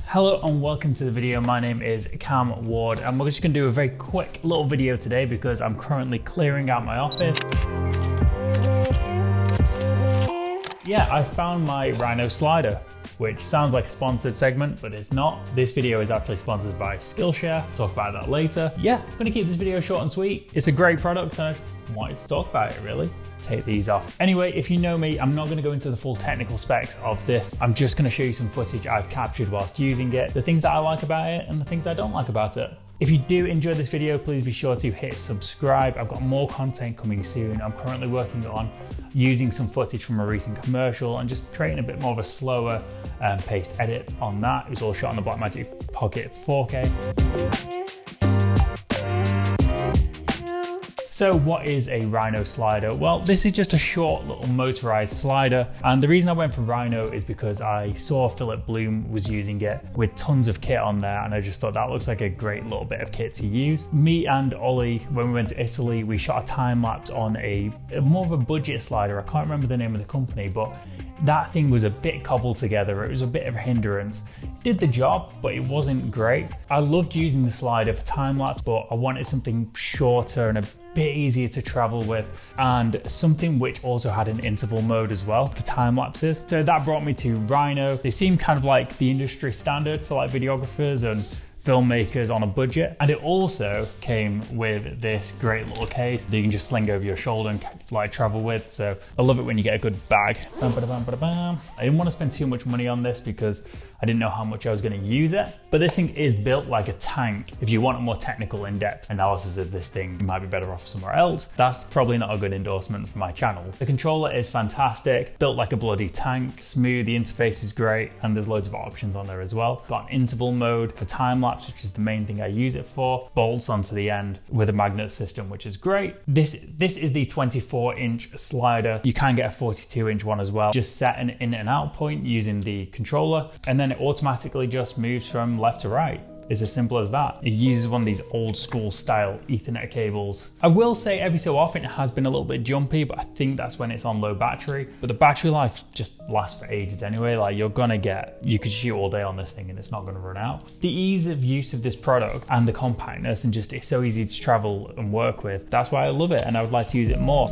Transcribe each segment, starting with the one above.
Hello and welcome to the video. My name is Cam Ward and we're just going to do a very quick little video today because I'm currently clearing out my office. Yeah, I found my Rhino Slider, which sounds like a sponsored segment, but it's not. This video is actually sponsored by Skillshare. Talk about that later. Yeah, I'm gonna keep this video short and sweet. It's a great product and I just wanted to talk about it really. Take these off. Anyway, if you know me, I'm not gonna go into the full technical specs of this. I'm just gonna show you some footage I've captured whilst using it, the things that I like about it and the things I don't like about it. If you do enjoy this video, please be sure to hit subscribe. I've got more content coming soon. I'm currently working on using some footage from a recent commercial and just creating a bit more of a slower paced edit on that. It was all shot on the Blackmagic Pocket 4K. So what is a Rhino Slider? Well, this is just a short little motorized slider. And the reason I went for Rhino is because I saw Philip Bloom was using it with tons of kit on there. And I just thought that looks like a great little bit of kit to use. Me and Ollie, when we went to Italy, we shot a time lapse on a more of a budget slider. I can't remember the name of the company, but that thing was a bit cobbled together. It was a bit of a hindrance. It did the job, but it wasn't great. I loved using the slider for time lapse, but I wanted something shorter and a bit easier to travel with, and something which also had an interval mode as well for time lapses. So that brought me to Rhino. They seem kind of like the industry standard for like videographers and filmmakers on a budget, and it also came with this great little case that you can just sling over your shoulder and like travel with. So I love it when you get a good bag. I didn't want to spend too much money on this because I didn't know how much I was going to use it, but this thing is built like a tank. If you want a more technical in-depth analysis of this thing, you might be better off somewhere else. That's probably not a good endorsement for my channel. The controller is fantastic, built like a bloody tank, smooth, the interface is great, and there's loads of options on there as well. Got an interval mode for time lapse, which is the main thing I use it for. Bolts onto the end with a magnet system, which is great. This is the 24-inch slider. You can get a 42-inch one as well. Just set an in and out point using the controller, and then it automatically just moves from left to right. It's as simple as that. It uses one of these old school style Ethernet cables. I will say every so often it has been a little bit jumpy, but I think that's when it's on low battery. But the battery life just lasts for ages anyway. Like you could shoot all day on this thing and it's not gonna run out. The ease of use of this product and the compactness and just it's so easy to travel and work with. That's why I love it and I would like to use it more.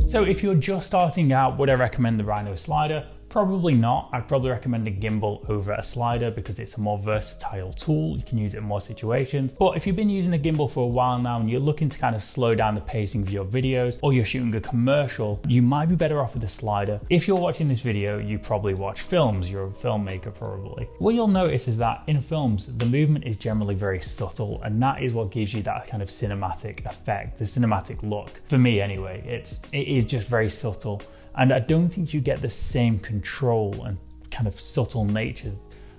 So if you're just starting out, would I recommend the Rhino Slider? Probably not. I'd probably recommend a gimbal over a slider because it's a more versatile tool. You can use it in more situations. But if you've been using a gimbal for a while now and you're looking to kind of slow down the pacing of your videos, or you're shooting a commercial, you might be better off with a slider. If you're watching this video, you probably watch films. You're a filmmaker probably. What you'll notice is that in films, the movement is generally very subtle, and that is what gives you that kind of cinematic effect, the cinematic look. For me anyway, it is just very subtle. And I don't think you get the same control and kind of subtle nature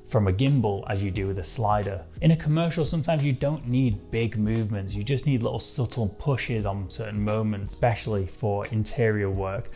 from a gimbal as you do with a slider. In a commercial, sometimes you don't need big movements. You just need little subtle pushes on certain moments, especially for interior work,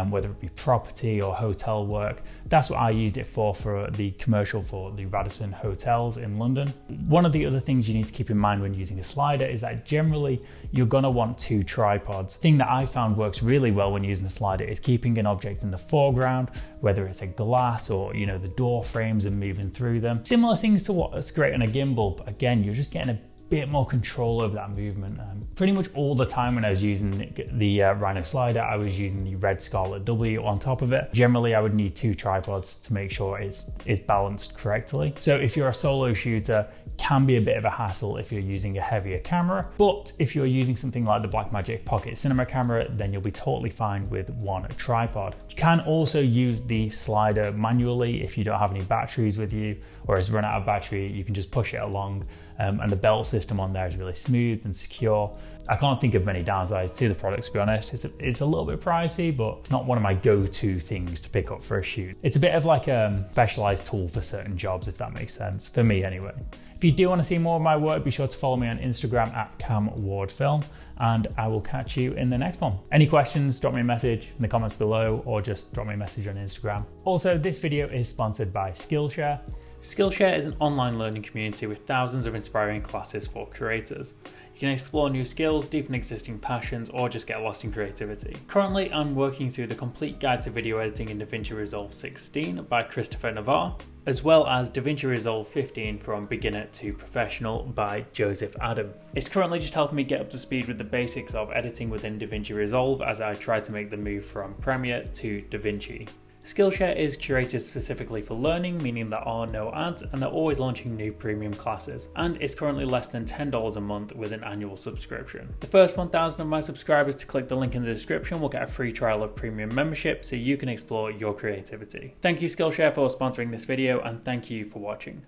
whether it be property or hotel work. That's what I used it for the commercial for the Radisson hotels in London. One of the other things you need to keep in mind when using a slider is that generally you're gonna want two tripods. The thing that I found works really well when using a slider is keeping an object in the foreground, whether it's a glass or the door frames and moving through them. Similar things to what's great on a gimbal, but again, you're just getting a bit more control over that movement. Pretty much all the time when I was using the Rhino Slider, I was using the Red Scarlet W on top of it. Generally, I would need two tripods to make sure it's balanced correctly. So if you're a solo shooter, can be a bit of a hassle if you're using a heavier camera, but if you're using something like the Blackmagic Pocket Cinema camera, then you'll be totally fine with one tripod. You can also use the slider manually if you don't have any batteries with you or it's run out of battery. You can just push it along, and the belt system on there is really smooth and secure. I can't think of many downsides to the product, to be honest. It's a little bit pricey, but it's not one of my go-to things to pick up for a shoot. It's a bit of like a specialized tool for certain jobs, if that makes sense, for me anyway. If you do want to see more of my work, be sure to follow me on Instagram at CamWardFilm, and I will catch you in the next one. Any questions, drop me a message in the comments below or just drop me a message on Instagram. Also, this video is sponsored by Skillshare. Skillshare is an online learning community with thousands of inspiring classes for creators. You can explore new skills, deepen existing passions, or just get lost in creativity. Currently, I'm working through the complete guide to video editing in DaVinci Resolve 16 by Christopher Navarre, as well as DaVinci Resolve 15 from beginner to professional by Joseph Adam. It's currently just helping me get up to speed with the basics of editing within DaVinci Resolve as I try to make the move from Premiere to DaVinci. Skillshare is curated specifically for learning, meaning there are no ads and they're always launching new premium classes, and it's currently less than $10 a month with an annual subscription. The first 1,000 of my subscribers to click the link in the description will get a free trial of premium membership so you can explore your creativity. Thank you Skillshare for sponsoring this video, and thank you for watching.